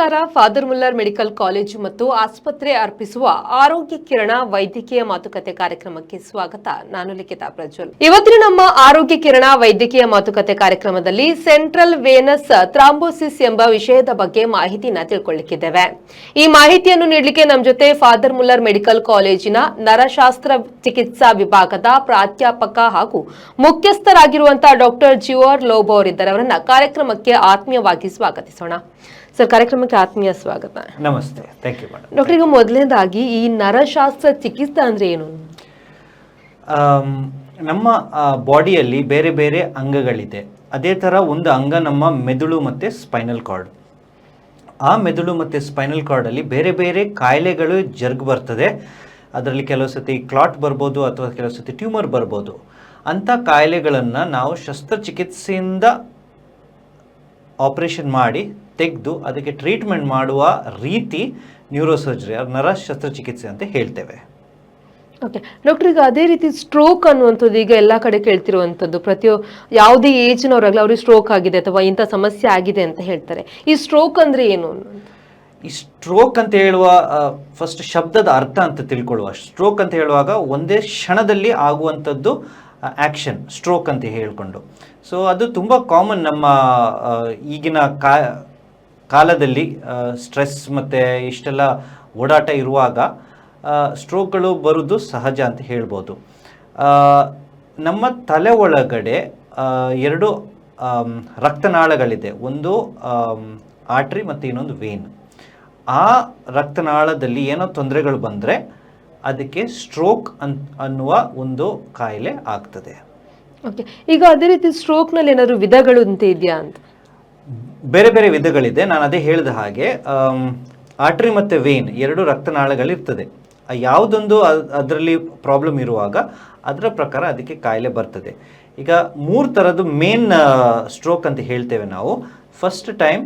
ನಮಸ್ಕಾರ. Father Muller medical college ಮತ್ತು ಆಸ್ಪತ್ರೆ ಅರ್ಪಿಸುವ ಆರೋಗ್ಯ ಕಿರಣ ವೈದ್ಯಕೀಯ ಮಾತುಕತೆ ಕಾರ್ಯಕ್ರಮಕ್ಕೆ ಸ್ವಾಗತ. ನಾನು ಲಿಖಿತಾ ಪ್ರಜ್ವಲ್. ಇವತ್ತಿನ ನಮ್ಮ ಆರೋಗ್ಯ ಕಿರಣ ವೈದ್ಯಕೀಯ ಮಾತುಕತೆ ಕಾರ್ಯಕ್ರಮದಲ್ಲಿ ಸೆಂಟ್ರಲ್ ವೇನಸ್ ಥ್ರಾಂಬೋಸಿಸ್ ಎಂಬ ವಿಷಯದ ಬಗ್ಗೆ ಮಾಹಿತಿನ ತಿಳ್ಕೊಳ್ಳಿಕ್ಕಿದ್ದೇವೆ. ಈ ಮಾಹಿತಿಯನ್ನು ನೀಡಲಿಕ್ಕೆ ನಮ್ಮ ಜೊತೆ ಫಾದರ್ ಮುಲ್ಲರ್ ಮೆಡಿಕಲ್ ಕಾಲೇಜಿನ ನರಶಾಸ್ತ್ರ ಚಿಕಿತ್ಸಾ ವಿಭಾಗದ ಪ್ರಾಧ್ಯಾಪಕ ಹಾಗೂ ಮುಖ್ಯಸ್ಥರಾಗಿರುವಂತಹ ಡಾಕ್ಟರ್ ಜಿಯೋರ್ ಲೋಬೋ ಅವರಿದ್ದಾರೆ. ಅವರನ್ನ ಕಾರ್ಯಕ್ರಮಕ್ಕೆ ಆತ್ಮೀಯವಾಗಿ ಸ್ವಾಗತಿಸೋಣ. ಸರ್, ಕಾರ್ಯಕ್ರಮಕ್ಕೆ ಆತ್ಮೀಯ ಸ್ವಾಗತ. ನಮಸ್ತೆ. Thank you madam. ಡಾಕ್ಟರ್, ಈಗ ಮೊದಲನೇದಾಗಿ ಈ ನರಶಾಸ್ತ್ರ ಚಿಕಿತ್ಸೆ ಅಂದ್ರೆ ಏನು? ನಮ್ಮ ಬಾಡಿಯಲ್ಲಿ ಬೇರೆ ಬೇರೆ ಅಂಗಗಳಿದೆ. ಅದೇ ಥರ ಒಂದು ಅಂಗ ನಮ್ಮ ಮೆದುಳು ಮತ್ತು ಸ್ಪೈನಲ್ ಕಾರ್ಡ್. ಆ ಮೆದುಳು ಮತ್ತು ಸ್ಪೈನಲ್ ಕಾರ್ಡಲ್ಲಿ ಬೇರೆ ಬೇರೆ ಕಾಯಿಲೆಗಳು ಜರುಗಿ ಬರ್ತದೆ. ಅದರಲ್ಲಿ ಕೆಲವು ಸತಿ ಕ್ಲಾಟ್ ಬರ್ಬೋದು ಅಥವಾ ಕೆಲವು ಸತಿ ಟ್ಯೂಮರ್ ಬರ್ಬೋದು. ಅಂಥ ಕಾಯಿಲೆಗಳನ್ನು ನಾವು ಶಸ್ತ್ರಚಿಕಿತ್ಸೆಯಿಂದ ಆಪರೇಷನ್ ಮಾಡಿ ತೆಗೆದು ಅದಕ್ಕೆ ಟ್ರೀಟ್ಮೆಂಟ್ ಮಾಡುವ ರೀತಿ ನ್ಯೂರೋಸರ್ಜರಿ, ನರ ಶಸ್ತ್ರಚಿಕಿತ್ಸೆ ಅಂತ ಹೇಳ್ತೇವೆ. ಓಕೆ ಡಾಕ್ಟರ್, ಈಗ ಅದೇ ರೀತಿ ಸ್ಟ್ರೋಕ್ ಅನ್ನುವಂಥದ್ದು ಈಗ ಎಲ್ಲ ಕಡೆ ಕೇಳ್ತಿರುವಂಥದ್ದು. ಯಾವುದೇ ಏಜ್ನವರಾಗಲಿ ಅವ್ರಿಗೆ ಸ್ಟ್ರೋಕ್ ಆಗಿದೆ ಅಥವಾ ಇಂಥ ಸಮಸ್ಯೆ ಆಗಿದೆ ಅಂತ ಹೇಳ್ತಾರೆ. ಈ ಸ್ಟ್ರೋಕ್ ಅಂದ್ರೆ ಏನು? ಈ ಸ್ಟ್ರೋಕ್ ಅಂತ ಹೇಳುವ ಫಸ್ಟ್ ಶಬ್ದದ ಅರ್ಥ ಅಂತ ತಿಳ್ಕೊಳ್ಳುವ. ಸ್ಟ್ರೋಕ್ ಅಂತ ಹೇಳುವಾಗ ಒಂದೇ ಕ್ಷಣದಲ್ಲಿ ಆಗುವಂಥದ್ದು ಆ್ಯಕ್ಷನ್, ಸ್ಟ್ರೋಕ್ ಅಂತ ಹೇಳಿಕೊಂಡು. ಸೊ ಅದು ತುಂಬ ಕಾಮನ್ ನಮ್ಮ ಈಗಿನ ಕಾಲದಲ್ಲಿ. ಸ್ಟ್ರೆಸ್ ಮತ್ತು ಇಷ್ಟೆಲ್ಲ ಓಡಾಟ ಇರುವಾಗ ಸ್ಟ್ರೋಕ್ಗಳು ಬರೋದು ಸಹಜ ಅಂತ ಹೇಳ್ಬೋದು. ನಮ್ಮ ತಲೆ ಒಳಗಡೆ ಎರಡು ರಕ್ತನಾಳಗಳಿದೆ. ಒಂದು ಆರ್ಟ್ರಿ ಮತ್ತು ಇನ್ನೊಂದು ವೇನ್. ಆ ರಕ್ತನಾಳದಲ್ಲಿ ಏನೋ ತೊಂದರೆಗಳು ಬಂದರೆ ಅದಕ್ಕೆ ಸ್ಟ್ರೋಕ್ ಅನ್ನುವ ಒಂದು ಕಾಯಿಲೆ ಆಗ್ತದೆ. ಓಕೆ, ಈಗ ಅದೇ ರೀತಿ ಸ್ಟ್ರೋಕ್ನಲ್ಲಿ ಏನಾದರೂ ವಿಧಗಳು ಅಂತ ಇದೆಯಾ ಅಂತ? ಬೇರೆ ಬೇರೆ ವಿಧಗಳಿದೆ. ನಾನು ಅದೇ ಹೇಳಿದ ಹಾಗೆ ಆರ್ಟ್ರಿ ಮತ್ತು ವೇನ್ ಎರಡು ರಕ್ತನಾಳಗಳಿರ್ತದೆ. ಯಾವುದೊಂದು ಅದರಲ್ಲಿ ಪ್ರಾಬ್ಲಮ್ ಇರುವಾಗ ಅದರ ಪ್ರಕಾರ ಅದಕ್ಕೆ ಕಾಯಿಲೆ ಬರ್ತದೆ. ಈಗ 3 ಥರದ್ದು ಮೇನ್ ಸ್ಟ್ರೋಕ್ ಅಂತ ಹೇಳ್ತೇವೆ ನಾವು. ಫಸ್ಟ್ ಟೈಮ್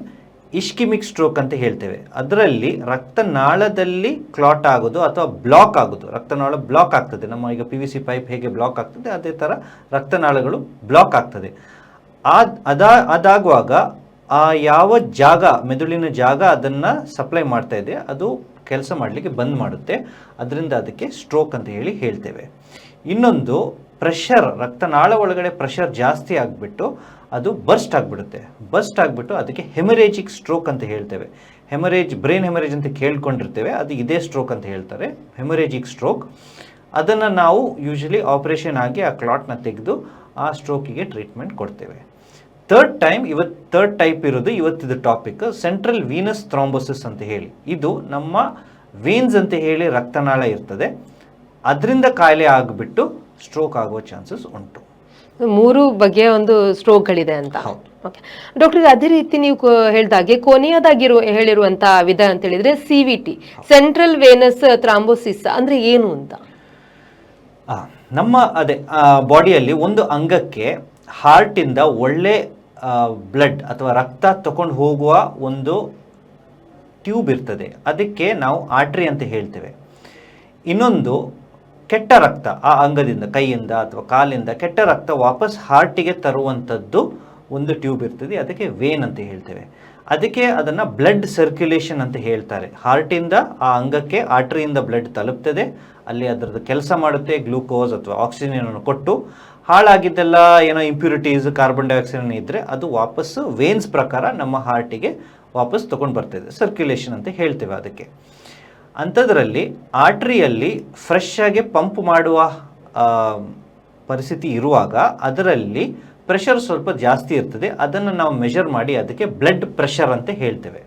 ಇಶ್ಕಿಮಿಕ್ ಸ್ಟ್ರೋಕ್ ಅಂತ ಹೇಳ್ತೇವೆ. ಅದರಲ್ಲಿ ರಕ್ತನಾಳದಲ್ಲಿ ಕ್ಲಾಟ್ ಆಗೋದು ಅಥವಾ ಬ್ಲಾಕ್ ಆಗೋದು. ರಕ್ತನಾಳ ಬ್ಲಾಕ್ ಆಗ್ತದೆ. ನಮ್ಮ ಈಗ PVC ಪೈಪ್ ಹೇಗೆ ಬ್ಲಾಕ್ ಆಗ್ತದೆ ಅದೇ ಥರ ರಕ್ತನಾಳಗಳು ಬ್ಲಾಕ್ ಆಗ್ತದೆ. ಅದಾಗುವಾಗ ಆ ಯಾವ ಜಾಗ, ಮೆದುಳಿನ ಜಾಗ ಅದನ್ನು ಸಪ್ಲೈ ಮಾಡ್ತಾ ಇದೆ, ಅದು ಕೆಲಸ ಮಾಡಲಿಕ್ಕೆ ಬಂದ್ ಮಾಡುತ್ತೆ. ಅದರಿಂದ ಅದಕ್ಕೆ ಸ್ಟ್ರೋಕ್ ಅಂತ ಹೇಳ್ತೇವೆ. ಇನ್ನೊಂದು ಪ್ರೆಷರ್, ರಕ್ತನಾಳ ಒಳಗಡೆ ಪ್ರೆಷರ್ ಜಾಸ್ತಿ ಆಗಿಬಿಟ್ಟು ಅದು ಬರ್ಸ್ಟ್ ಆಗಿಬಿಡುತ್ತೆ. ಬರ್ಸ್ಟ್ ಆಗಿಬಿಟ್ಟು ಅದಕ್ಕೆ ಹೆಮರೇಜಿಕ್ ಸ್ಟ್ರೋಕ್ ಅಂತ ಹೇಳ್ತೇವೆ. ಹೆಮರೇಜ್, ಬ್ರೈನ್ ಹೆಮರೇಜ್ ಅಂತ ಕೇಳ್ಕೊಂಡಿರ್ತೇವೆ. ಅದು ಇದೇ ಸ್ಟ್ರೋಕ್ ಅಂತ ಹೇಳ್ತಾರೆ, ಹೆಮರೇಜಿಕ್ ಸ್ಟ್ರೋಕ್. ಅದನ್ನು ನಾವು ಯೂಶಲಿ ಆಪರೇಷನ್ ಆಗಿ ಆ ಕ್ಲಾಟ್ನ ತೆಗೆದು ಆ ಸ್ಟ್ರೋಕಿಗೆ ಟ್ರೀಟ್ಮೆಂಟ್ ಕೊಡ್ತೇವೆ. ಥರ್ಡ್ ಟೈಪ್ ಇರೋದು ಇವತ್ತಿದು ಟಾಪಿಕ್, ಸೆಂಟ್ರಲ್ ವೀನಸ್ ಥ್ರಾಂಬೋಸಿಸ್ ಅಂತ ಹೇಳಿ. ಇದು ನಮ್ಮ ವೇನ್ಸ್ ಅಂತ ಹೇಳಿ ರಕ್ತನಾಳ ಇರ್ತದೆ, ಅದರಿಂದ ಕಾಯಿಲೆ ಆಗಿಬಿಟ್ಟು ಸ್ಟ್ರೋಕ್ ಆಗುವ ಚಾನ್ಸಸ್ ಉಂಟು. 3 ಬಗೆಯ ಒಂದು ಸ್ಟ್ರೋಕ್ಗಳಿದೆ ಅಂತ. ಓಕೆ ಡಾಕ್ಟರ್, ಅದೇ ರೀತಿ ನೀವು ಹೇಳಿದಾಗೆ ಕೊನೆಯದಾಗಿ ಹೇಳಿರುವಂತಹ ವಿಧ ಅಂತ ಹೇಳಿದ್ರೆ CVT, ಸೆಂಟ್ರಲ್ ವೇನಸ್ ಥ್ರಾಂಬೋಸಿಸ್ ಅಂದ್ರೆ ಏನು ಅಂತ? ನಮ್ಮ ಅದೇ ಬಾಡಿಯಲ್ಲಿ ಒಂದು ಅಂಗಕ್ಕೆ ಹಾರ್ಟಿಂದ ಒಳ್ಳೆ ಬ್ಲಡ್ ಅಥವಾ ರಕ್ತ ತಗೊಂಡು ಹೋಗುವ ಒಂದು ಟ್ಯೂಬ್ ಇರ್ತದೆ. ಅದಕ್ಕೆ ನಾವು ಆರ್ಟ್ರಿ ಅಂತ ಹೇಳ್ತೇವೆ. ಇನ್ನೊಂದು ಕೆಟ್ಟ ರಕ್ತ ಆ ಅಂಗದಿಂದ, ಕೈಯಿಂದ ಅಥವಾ ಕಾಲಿಂದ ಕೆಟ್ಟ ರಕ್ತ ವಾಪಸ್ ಹಾರ್ಟಿಗೆ ತರುವಂಥದ್ದು ಒಂದು ಟ್ಯೂಬ್ ಇರ್ತದೆ. ಅದಕ್ಕೆ ವೇನ್ ಅಂತ ಹೇಳ್ತೇವೆ. ಅದಕ್ಕೆ ಅದನ್ನು ಬ್ಲಡ್ ಸರ್ಕ್ಯುಲೇಷನ್ ಅಂತ ಹೇಳ್ತಾರೆ. ಹಾರ್ಟಿಂದ ಆ ಅಂಗಕ್ಕೆ ಆರ್ಟ್ರಿಯಿಂದ ಬ್ಲಡ್ ತಲುಪ್ತದೆ, ಅಲ್ಲಿ ಅದರದ್ದು ಕೆಲಸ ಮಾಡುತ್ತೆ. ಗ್ಲೂಕೋಸ್ ಅಥವಾ ಆಕ್ಸಿಜನ್ ಕೊಟ್ಟು ಹಾಳಾಗಿದ್ದೆಲ್ಲ ಏನೋ ಇಂಪ್ಯೂರಿಟೀಸ್, ಕಾರ್ಬನ್ ಡೈಆಕ್ಸೈಡ್ ಇದ್ದರೆ ಅದು ವಾಪಸ್ಸು ವೇನ್ಸ್ ಪ್ರಕಾರ ನಮ್ಮ ಹಾರ್ಟಿಗೆ ವಾಪಸ್ ತೊಗೊಂಡು ಬರ್ತದೆ. ಸರ್ಕ್ಯುಲೇಷನ್ ಅಂತ ಹೇಳ್ತೇವೆ ಅದಕ್ಕೆ. ಅಂಥದ್ರಲ್ಲಿ ಆರ್ಟ್ರಿಯಲ್ಲಿ ಫ್ರೆಶ್ ಆಗಿ ಪಂಪ್ ಮಾಡುವ ಪರಿಸ್ಥಿತಿ ಇರುವಾಗ ಅದರಲ್ಲಿ ಪ್ರೆಷರ್ ಸ್ವಲ್ಪ ಜಾಸ್ತಿ ಇರ್ತದೆ. ಅದನ್ನು ನಾವು ಮೆಷರ್ ಮಾಡಿ ಅದಕ್ಕೆ ಬ್ಲಡ್ ಪ್ರೆಷರ್ ಅಂತ ಹೇಳ್ತೇವೆ.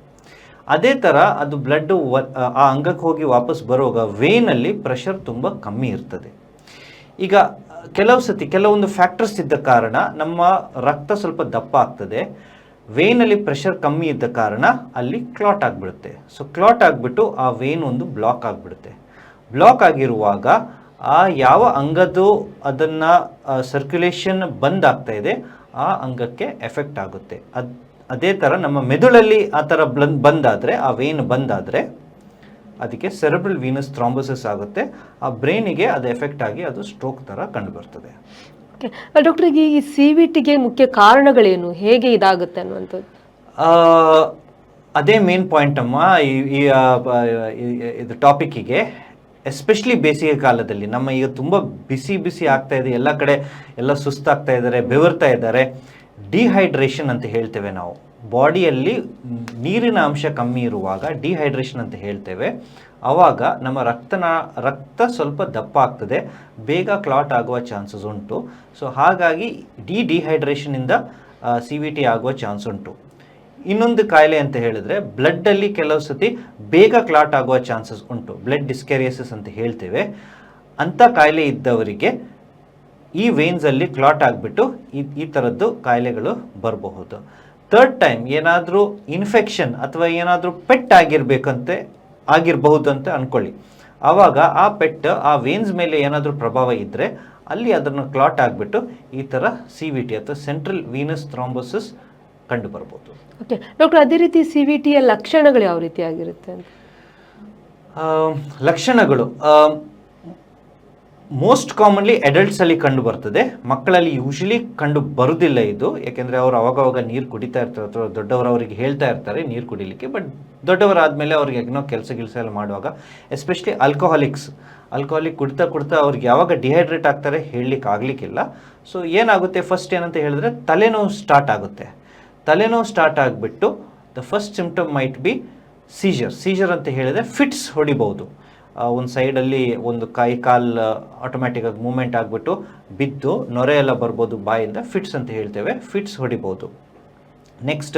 ಅದೇ ಥರ ಅದು ಬ್ಲಡ್ ಆ ಅಂಗಕ್ಕೆ ಹೋಗಿ ವಾಪಸ್ ಬರುವಾಗ ವೇನಲ್ಲಿ ಪ್ರೆಷರ್ ತುಂಬ ಕಮ್ಮಿ ಇರ್ತದೆ. ಈಗ ಕೆಲವೊಂದು ಫ್ಯಾಕ್ಟರ್ಸ್ ಇದ್ದ ಕಾರಣ ನಮ್ಮ ರಕ್ತ ಸ್ವಲ್ಪ ದಪ್ಪ ಆಗ್ತದೆ. ವೇನಲ್ಲಿ ಪ್ರೆಷರ್ ಕಮ್ಮಿ ಇದ್ದ ಕಾರಣ ಅಲ್ಲಿ ಕ್ಲಾಟ್ ಆಗಿಬಿಡುತ್ತೆ. ಸೊ ಕ್ಲಾಟ್ ಆಗಿಬಿಟ್ಟು ಆ ವೇನ್ ಒಂದು ಬ್ಲಾಕ್ ಆಗಿಬಿಡುತ್ತೆ. ಬ್ಲಾಕ್ ಆಗಿರುವಾಗ ಆ ಯಾವ ಅಂಗದ್ದು ಅದನ್ನು ಸರ್ಕ್ಯುಲೇಷನ್ ಬಂದ್ ಆಗ್ತಾ ಇದೆ ಆ ಅಂಗಕ್ಕೆ ಎಫೆಕ್ಟ್ ಆಗುತ್ತೆ. ಅದೇ ಥರ ನಮ್ಮ ಮೆದುಳಲ್ಲಿ ಆ ಥರ ಬಂದಾದರೆ, ಆ ವೇನ್ ಬಂದಾದರೆ ಅದಕ್ಕೆ ಸೆರೆಬ್ರಲ್ ವೀನಸ್ ಥ್ರಾಂಬೋಸಿಸ್ ಆಗುತ್ತೆ. ಆ ಬ್ರೈನಿಗೆ ಅದು ಎಫೆಕ್ಟ್ ಆಗಿ ಅದು ಸ್ಟ್ರೋಕ್ ಥರ ಕಂಡುಬರ್ತದೆ. ಡಾಕ್ಟರ್, ಈ CVTಗೆ ಮುಖ್ಯ ಕಾರಣಗಳೇನು, ಹೇಗೆ ಇದಾಗುತ್ತೆ ಅನ್ನುವಂಥದ್ದು? ಅದೇ ಮೇನ್ ಪಾಯಿಂಟ್ ಅಮ್ಮ ಇದು ಟಾಪಿಕ್ಕಿಗೆ. ಎಸ್ಪೆಷಲಿ ಬೇಸಿಗೆ ಕಾಲದಲ್ಲಿ ನಮ್ಮ ಈಗ ತುಂಬ ಬಿಸಿ ಆಗ್ತಾ ಇದೆ, ಎಲ್ಲ ಕಡೆ ಎಲ್ಲ ಸುಸ್ತಾಗ್ತಾ ಇದ್ದಾರೆ, ಬೆವರ್ತಾ ಇದ್ದಾರೆ. ಡಿಹೈಡ್ರೇಷನ್ ಅಂತ ಹೇಳ್ತೇವೆ ನಾವು. ಬಾಡಿಯಲ್ಲಿ ನೀರಿನ ಅಂಶ ಕಮ್ಮಿ ಇರುವಾಗ ಡಿಹೈಡ್ರೇಷನ್ ಅಂತ ಹೇಳ್ತೇವೆ. ಆವಾಗ ನಮ್ಮ ರಕ್ತ ಸ್ವಲ್ಪ ದಪ್ಪ ಆಗ್ತದೆ, ಬೇಗ ಕ್ಲಾಟ್ ಆಗುವ ಚಾನ್ಸಸ್ ಉಂಟು. ಸೊ ಹಾಗಾಗಿ ಡಿಹೈಡ್ರೇಷನಿಂದ CVT ಆಗುವ ಚಾನ್ಸ್ ಉಂಟು. ಇನ್ನೊಂದು ಕಾಯಿಲೆ ಅಂತ ಹೇಳಿದ್ರೆ ಬ್ಲಡ್ಡಲ್ಲಿ ಕೆಲವು ಸತಿ ಬೇಗ ಕ್ಲಾಟ್ ಆಗುವ ಚಾನ್ಸಸ್ ಉಂಟು, ಬ್ಲಡ್ ಡಿಸ್ಕ್ಯಾರಿಯಸಿಸ್ ಅಂತ ಹೇಳ್ತೇವೆ. ಅಂಥ ಕಾಯಿಲೆ ಇದ್ದವರಿಗೆ ಈ ವೇನ್ಸಲ್ಲಿ ಕ್ಲಾಟ್ ಆಗಿಬಿಟ್ಟು ಈ ಥರದ್ದು ಕಾಯಿಲೆಗಳು ಬರಬಹುದು. ಥರ್ಡ್ ಟೈಮ್ ಏನಾದರೂ ಇನ್ಫೆಕ್ಷನ್ ಅಥವಾ ಏನಾದರೂ ಪೆಟ್ ಆಗಿರಬಹುದು ಅಂತ ಅಂದ್ಕೊಳ್ಳಿ. ಆವಾಗ ಆ ಪೆಟ್ ಆ ವೇನ್ಸ್ ಮೇಲೆ ಏನಾದರೂ ಪ್ರಭಾವ ಇದ್ದರೆ ಅಲ್ಲಿ ಅದನ್ನು ಕ್ಲಾಟ್ ಆಗಿಬಿಟ್ಟು ಈ ಥರ CVT ಅಥವಾ ಸೆಂಟ್ರಲ್ ವೀನಸ್ ಥ್ರಾಂಬೋಸಿಸ್ ಕಂಡು ಬರ್ಬೋದು. ಓಕೆ ಡಾಕ್ಟರ್, ಅದೇ ರೀತಿ CVTಯ ಲಕ್ಷಣಗಳು ಯಾವ ರೀತಿ ಆಗಿರುತ್ತೆ ಅಂತ? ಲಕ್ಷಣಗಳು ಮೋಸ್ಟ್ ಕಾಮನ್ಲಿ ಅಡಲ್ಟ್ಸಲ್ಲಿ ಕಂಡು ಬರ್ತದೆ, ಮಕ್ಕಳಲ್ಲಿ ಯೂಶಲಿ ಕಂಡು ಬರುವುದಿಲ್ಲ ಇದು. ಯಾಕೆಂದರೆ ಅವರು ಅವಾಗವಾಗ ನೀರು ಕುಡಿತಾ ಇರ್ತಾರೆ ಅಥವಾ ದೊಡ್ಡವರು ಅವರಿಗೆ ಹೇಳ್ತಾ ಇರ್ತಾರೆ ನೀರು ಕುಡಿಲಿಕ್ಕೆ. ಬಟ್ ದೊಡ್ಡವರಾದಮೇಲೆ ಅವ್ರಿಗೆ ಏನೋ ಕೆಲಸ ಎಲ್ಲ ಮಾಡುವಾಗ, ಎಸ್ಪೆಷಲಿ ಆಲ್ಕೋಹಾಲಿಕ್ ಕುಡ್ತಾ ಅವ್ರಿಗೆ ಯಾವಾಗ ಡಿಹೈಡ್ರೇಟ್ ಆಗ್ತಾರೆ ಹೇಳಲಿಕ್ಕೆ ಆಗಲಿಕ್ಕಿಲ್ಲ. ಸೊ ಏನಾಗುತ್ತೆ, ಫಸ್ಟ್ ಏನಂತ ಹೇಳಿದ್ರೆ ತಲೆನೋವು ಸ್ಟಾರ್ಟ್ ಆಗುತ್ತೆ. ತಲೆನೋವು ಸ್ಟಾರ್ಟ್ ಆಗಿಬಿಟ್ಟು the first symptom might be scissor ಅಂತ ಹೇಳಿದ್ರೆ ಫಿಟ್ಸ್ ಹೊಡಿಬೋದು. ಒಂದು ಸೈಡಲ್ಲಿ ಒಂದು ಕೈ ಕಾಲು ಆಟೋಮ್ಯಾಟಿಕ್ಕಾಗಿ ಮೂಮೆಂಟ್ ಆಗಿಬಿಟ್ಟು ಬಿದ್ದು ನೊರೆ ಎಲ್ಲ ಬರ್ಬೋದು ಬಾಯಿಂದ, ಫಿಟ್ಸ್ ಅಂತ ಹೇಳ್ತೇವೆ, ಫಿಟ್ಸ್ ಹೊಡಿಬೋದು. ನೆಕ್ಸ್ಟ್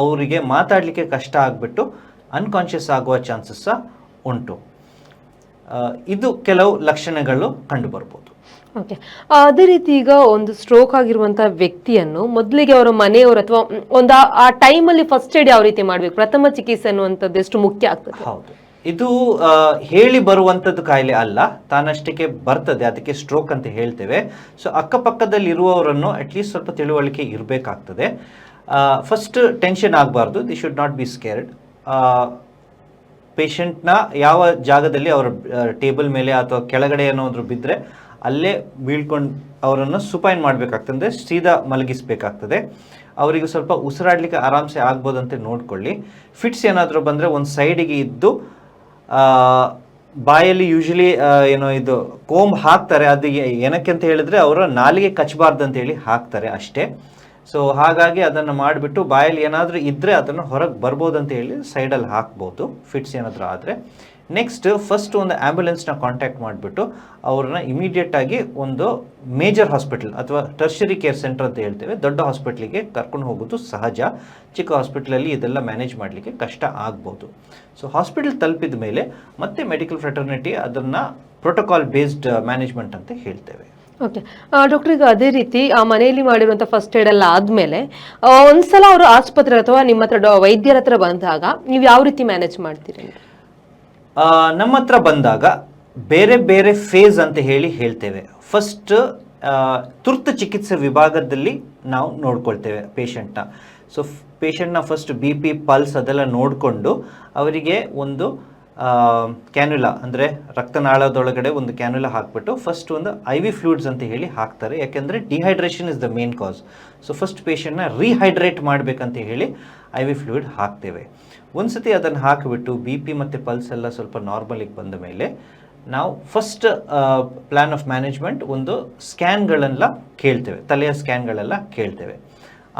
ಅವರಿಗೆ ಮಾತಾಡಲಿಕ್ಕೆ ಕಷ್ಟ ಆಗಿಬಿಟ್ಟು ಅನ್ಕಾನ್ಷಿಯಸ್ ಆಗುವ ಚಾನ್ಸಸ್ ಉಂಟು. ಇದು ಕೆಲವು ಲಕ್ಷಣಗಳು ಕಂಡು ಬರ್ಬೋದು. ಓಕೆ, ಅದೇ ರೀತಿ ಈಗ ಒಂದು ಸ್ಟ್ರೋಕ್ ಆಗಿರುವಂಥ ವ್ಯಕ್ತಿಯನ್ನು ಮೊದಲಿಗೆ ಅವರ ಮನೆಯವರು ಅಥವಾ ಒಂದು ಆ ಟೈಮಲ್ಲಿ ಫಸ್ಟ್ ಏಡ್ ಯಾವ ರೀತಿ ಮಾಡಬೇಕು, ಪ್ರಥಮ ಚಿಕಿತ್ಸೆ ಅನ್ನುವಂಥದ್ದು ಎಷ್ಟು ಮುಖ್ಯ ಆಗ್ತದೆ? ಹೌದು, ಇದು ಹೇಳಿ ಬರುವಂಥದ್ದು ಕಾಯಿಲೆ ಅಲ್ಲ, ತಾನಷ್ಟಕ್ಕೆ ಬರ್ತದೆ, ಅದಕ್ಕೆ ಸ್ಟ್ರೋಕ್ ಅಂತ ಹೇಳ್ತೇವೆ. ಸೊ ಅಕ್ಕಪಕ್ಕದಲ್ಲಿ ಇರುವವರನ್ನು ಅಟ್ಲೀಸ್ಟ್ ಸ್ವಲ್ಪ ತಿಳುವಳಿಕೆ ಇರಬೇಕಾಗ್ತದೆ. ಫಸ್ಟ್ ಟೆನ್ಷನ್ ಆಗಬಾರ್ದು, they should not be scared. ಪೇಷಂಟ್ನ ಯಾವ ಜಾಗದಲ್ಲಿ ಅವರ ಟೇಬಲ್ ಮೇಲೆ ಅಥವಾ ಕೆಳಗಡೆ ಏನಾದರೂ ಬಿದ್ದರೆ ಅಲ್ಲೇ ಬೀಳ್ಕೊಂಡು ಅವರನ್ನು ಸುಪೈನ್ ಮಾಡಬೇಕಾಗ್ತದೆ, ಅಂದರೆ ಸೀದಾ ಮಲಗಿಸ್ಬೇಕಾಗ್ತದೆ. ಅವರಿಗೆ ಸ್ವಲ್ಪ ಉಸಿರಾಡಲಿಕ್ಕೆ ಆರಾಮ್ಸೆ ಆಗ್ಬೋದಂತೆ ನೋಡ್ಕೊಳ್ಳಿ. ಫಿಟ್ಸ್ ಏನಾದರೂ ಬಂದರೆ ಒಂದು ಸೈಡಿಗೆ ಇದ್ದು ಬಾಯಲ್ಲಿ ಯೂಶಲಿ ಇದು ಕೋಂಬ್ ಹಾಕ್ತಾರೆ. ಅದು ಏನಕ್ಕೆ ಅಂತ ಹೇಳಿದ್ರೆ ಅವರ ನಾಲಿಗೆ ಕಚ್ಚಬಾರ್ದು ಅಂತೇಳಿ ಹಾಕ್ತಾರೆ ಅಷ್ಟೇ. ಸೊ ಹಾಗಾಗಿ ಅದನ್ನು ಮಾಡಿಬಿಟ್ಟು ಬಾಯಲ್ಲಿ ಏನಾದರೂ ಇದ್ದರೆ ಅದನ್ನು ಹೊರಗೆ ಬರ್ಬೋದು ಅಂತ ಹೇಳಿ ಸೈಡಲ್ಲಿ ಹಾಕ್ಬೋದು ಫಿಟ್ಸ್ ಏನಾದರೂ ಆದರೆ. ನೆಕ್ಸ್ಟ್ ಫಸ್ಟ್ ಒಂದು ಆ್ಯಂಬುಲೆನ್ಸ್ನ ಕಾಂಟ್ಯಾಕ್ಟ್ ಮಾಡಿಬಿಟ್ಟು ಅವ್ರನ್ನ ಇಮಿಡಿಯೇಟಾಗಿ ಒಂದು ಮೇಜರ್ ಹಾಸ್ಪಿಟಲ್ ಅಥವಾ ಟರ್ಷರಿ ಕೇರ್ ಸೆಂಟರ್ ಅಂತ ಹೇಳ್ತೇವೆ, ದೊಡ್ಡ ಹಾಸ್ಪಿಟ್ಲಿಗೆ ಕರ್ಕೊಂಡು ಹೋಗೋದು ಸಹಜ. ಚಿಕ್ಕ ಹಾಸ್ಪಿಟ್ಲಲ್ಲಿ ಇದೆಲ್ಲ ಮ್ಯಾನೇಜ್ ಮಾಡಲಿಕ್ಕೆ ಕಷ್ಟ ಆಗ್ಬೋದು. ಸೊ ಹಾಸ್ಪಿಟಲ್ ತಲುಪಿದ ಮೇಲೆ ಮತ್ತೆ ಮೆಡಿಕಲ್ ಫ್ರೆಟರ್ನಿಟಿ ಅದನ್ನು ಪ್ರೋಟೋಕಾಲ್ ಬೇಸ್ಡ್ ಮ್ಯಾನೇಜ್ಮೆಂಟ್ ಅಂತ ಹೇಳ್ತೇವೆ. ಓಕೆ ಡಾಕ್ಟರ್, ಈಗ ಅದೇ ರೀತಿ ಆ ಮನೆಯಲ್ಲಿ ಮಾಡಿರುವಂಥ ಫಸ್ಟ್ ಏಡ್ ಎಲ್ಲ ಆದಮೇಲೆ ಒಂದ್ಸಲ ಅವರು ಆಸ್ಪತ್ರೆ ಅಥವಾ ನಿಮ್ಮ ಹತ್ರ ವೈದ್ಯರ ಹತ್ರ ಬಂದಾಗ ನೀವು ಯಾವ ರೀತಿ ಮ್ಯಾನೇಜ್ ಮಾಡ್ತೀರಿ? ನಮ್ಮ ಹತ್ರ ಬಂದಾಗ ಬೇರೆ ಬೇರೆ ಫೇಸ್ ಅಂತ ಹೇಳ್ತೇವೆ. ಫಸ್ಟ್ ತುರ್ತು ಚಿಕಿತ್ಸೆ ವಿಭಾಗದಲ್ಲಿ ನಾವು ನೋಡ್ಕೊಳ್ತೇವೆ ಪೇಷಂಟ್ನ. ಸೊ ಪೇಷಂಟ್ನ ಫಸ್ಟ್ BP ಪಲ್ಸ್ ಅದೆಲ್ಲ ನೋಡಿಕೊಂಡು ಅವರಿಗೆ ಒಂದು ಕ್ಯಾನ್ಯುಲಾ ಅಂದರೆ ರಕ್ತನಾಳದೊಳಗಡೆ ಒಂದು ಕ್ಯಾನ್ಯುಲಾ ಹಾಕ್ಬಿಟ್ಟು ಫಸ್ಟ್ ಒಂದು IV ಫ್ಲೂಯಿಡ್ಸ್ ಅಂತ ಹಾಕ್ತಾರೆ. ಯಾಕೆಂದರೆ dehydration is the main cause. So first ಪೇಷಂಟ್ನ ರೀಹೈಡ್ರೇಟ್ ಮಾಡಬೇಕಂತ ಹೇಳಿ IV ಫ್ಲೂಯಿಡ್ ಹಾಕ್ತೇವೆ. ಒಂದು ಸತಿ ಅದನ್ನು ಹಾಕಿಬಿಟ್ಟು BP ಮತ್ತು ಪಲ್ಸ್ ಎಲ್ಲ ಸ್ವಲ್ಪ ನಾರ್ಮಲಿಗೆ ಬಂದ ಮೇಲೆ ನಾವು ಫಸ್ಟ್ ಪ್ಲ್ಯಾನ್ ಆಫ್ ಮ್ಯಾನೇಜ್ಮೆಂಟ್ ಒಂದು ಸ್ಕ್ಯಾನ್ಗಳೆಲ್ಲ ಕೇಳ್ತೇವೆ, ತಲೆಯ ಸ್ಕ್ಯಾನ್ಗಳೆಲ್ಲ ಕೇಳ್ತೇವೆ.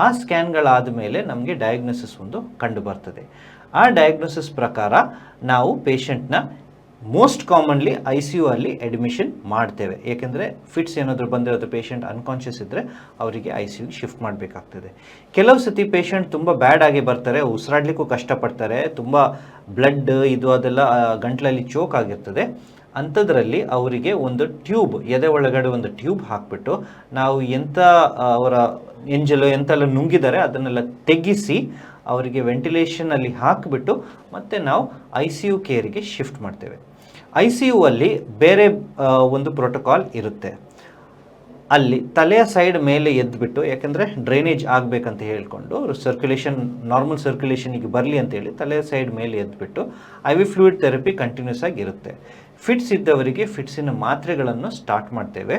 ಆ ಸ್ಕ್ಯಾನ್ಗಳಾದ ಮೇಲೆ ನಮಗೆ ಡಯಾಗ್ನೋಸಿಸ್ ಒಂದು ಕಂಡು ಬರ್ತದೆ. ಆ ಡಯಾಗ್ನೋಸಿಸ್ ಪ್ರಕಾರ ನಾವು ಪೇಷಂಟ್ನ ಮೋಸ್ಟ್ ಕಾಮನ್ಲಿ ICU ಅಲ್ಲಿ ಅಡ್ಮಿಷನ್ ಮಾಡ್ತೇವೆ. ಏಕೆಂದರೆ ಫಿಟ್ಸ್ ಏನಾದರೂ ಬಂದರೆ ಅದು ಪೇಷಂಟ್ ಅನ್ಕಾನ್ಷಿಯಸ್ ಇದ್ದರೆ ಅವರಿಗೆ ICUಗೆ ಶಿಫ್ಟ್ ಮಾಡಬೇಕಾಗ್ತದೆ. ಕೆಲವು ಸತಿ ಪೇಷಂಟ್ ತುಂಬ ಬ್ಯಾಡ್ ಆಗಿ ಬರ್ತಾರೆ, ಉಸಿರಾಡಲಿಕ್ಕೂ ಕಷ್ಟಪಡ್ತಾರೆ, ತುಂಬ ಬ್ಲಡ್ ಇದು ಅದೆಲ್ಲ ಗಂಟಲಲ್ಲಿ ಚೋಕ್ ಆಗಿರ್ತದೆ. ಅಂಥದ್ರಲ್ಲಿ ಅವರಿಗೆ ಒಂದು ಟ್ಯೂಬ್, ಎದೆ ಒಳಗಡೆ ಒಂದು ಟ್ಯೂಬ್ ಹಾಕಿಬಿಟ್ಟು ನಾವು ಎಂಥ ಅವರ ಎಂಜಲು ಎಂತೆಲ್ಲ ನುಂಗಿದ್ದಾರೆ ಅದನ್ನೆಲ್ಲ ತೆಗಿಸಿ ಅವರಿಗೆ ವೆಂಟಿಲೇಷನಲ್ಲಿ ಹಾಕಿಬಿಟ್ಟು ಮತ್ತೆ ನಾವು ICU ಕೇರಿಗೆ ಶಿಫ್ಟ್ ಮಾಡ್ತೇವೆ. ICU ಅಲ್ಲಿ ಬೇರೆ ಒಂದು ಪ್ರೋಟೋಕಾಲ್ ಇರುತ್ತೆ. ಅಲ್ಲಿ ತಲೆಯ ಸೈಡ್ ಮೇಲೆ ಎದ್ದುಬಿಟ್ಟು, ಯಾಕೆಂದರೆ ಡ್ರೈನೇಜ್ ಆಗಬೇಕಂತ ಹೇಳ್ಕೊಂಡು ಸರ್ಕ್ಯುಲೇಷನ್ ನಾರ್ಮಲ್ ಸರ್ಕ್ಯುಲೇಷನಿಗೆ ಬರಲಿ ಅಂತೇಳಿ ತಲೆಯ ಸೈಡ್ ಮೇಲೆ ಎದ್ದುಬಿಟ್ಟು IV ಫ್ಲೂಯಿಡ್ ಥೆರಪಿ ಕಂಟಿನ್ಯೂಸ್ ಆಗಿರುತ್ತೆ. ಫಿಟ್ಸ್ ಇದ್ದವರಿಗೆ ಫಿಟ್ಸಿನ ಮಾತ್ರೆಗಳನ್ನು ಸ್ಟಾರ್ಟ್ ಮಾಡ್ತೇವೆ.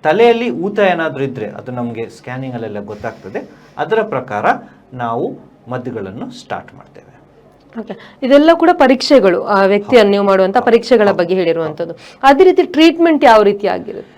ತಲೆಯಲ್ಲಿ ಊತ ಏನಾದರೂ ಇದ್ದರೆ ಅದು ನಮಗೆ ಸ್ಕ್ಯಾನಿಂಗಲ್ಲೆಲ್ಲ ಗೊತ್ತಾಗ್ತದೆ. ಅದರ ಪ್ರಕಾರ ನಾವು ಮದ್ದುಗಳನ್ನು ಸ್ಟಾರ್ಟ್ ಮಾಡ್ತೇವೆ. ಓಕೆ, ಇದೆಲ್ಲ ಕೂಡ ಪರೀಕ್ಷೆಗಳು, ಆ ವ್ಯಕ್ತಿಯನ್ನು ನೀವು ಮಾಡುವಂತ ಪರೀಕ್ಷೆಗಳ ಬಗ್ಗೆ ಹೇಳಿರುವಂತದ್ದು. ಅದೇ ರೀತಿ ಟ್ರೀಟ್ಮೆಂಟ್ ಯಾವ ರೀತಿ ಆಗಿರುತ್ತೆ?